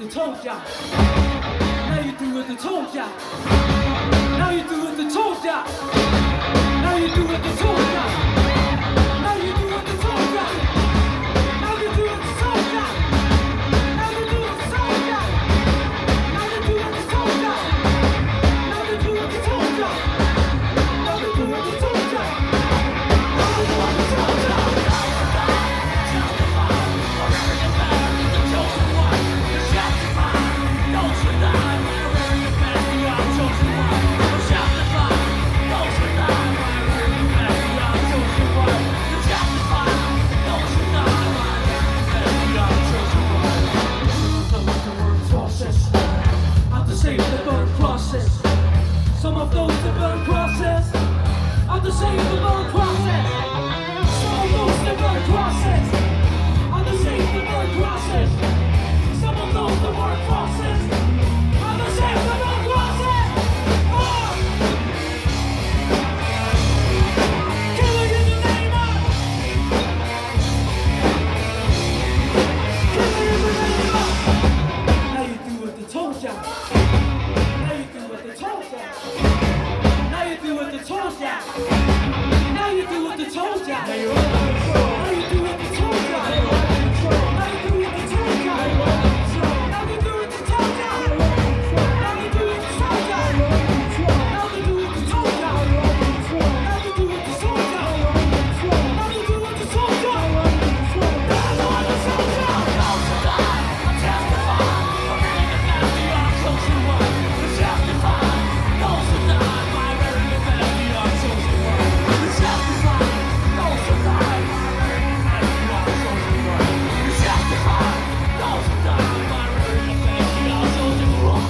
the told ya. Now you do what they told ya. Now you do what they told ya. Now you do what they told ya. Now you do what they told ya. Now you do what they told ya. Now you do what they told ya. Now you do what they told ya. Now you do what they told ya. Now you do what they told ya. Now you do what they told ya. Some of those that burn crosses are the same that burn crosses. Some of those that burn crosses are the same that burn crosses. Some of those that burn crosses are the same that burn crosses. Killing in the name of. Killing in the name of. Now you do what they told ya. Now you do what they told ya. Now you do what they told ya. Now you do what they told ya. Now you do what they told ya. Now you do what they told ya. Now you do what they told ya. Now you do what they told ya. Now you do what they told ya. Now you do what they told ya. Now you do what they told ya. Now you do what they told ya. I'm testifying. I'm reading the past. We are chosen one. We're testifying. Those who died by reading the past. We are chosen one. We're testifying. Those who died by reading the past. We are chosen one. We're testifying. Those who died by reading the past. We are chosen one.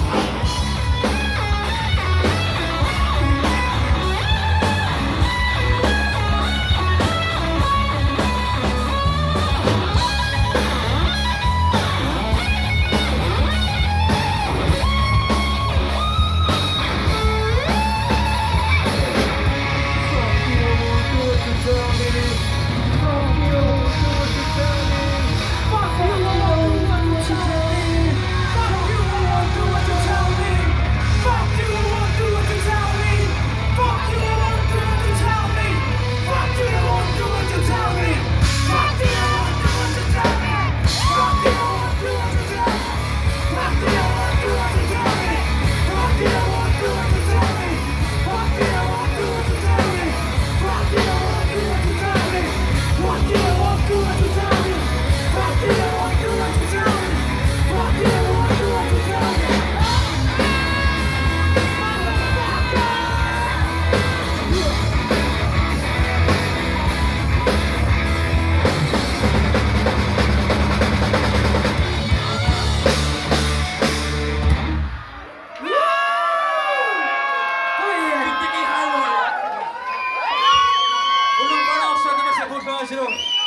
Volevo conoscere dove sei portato.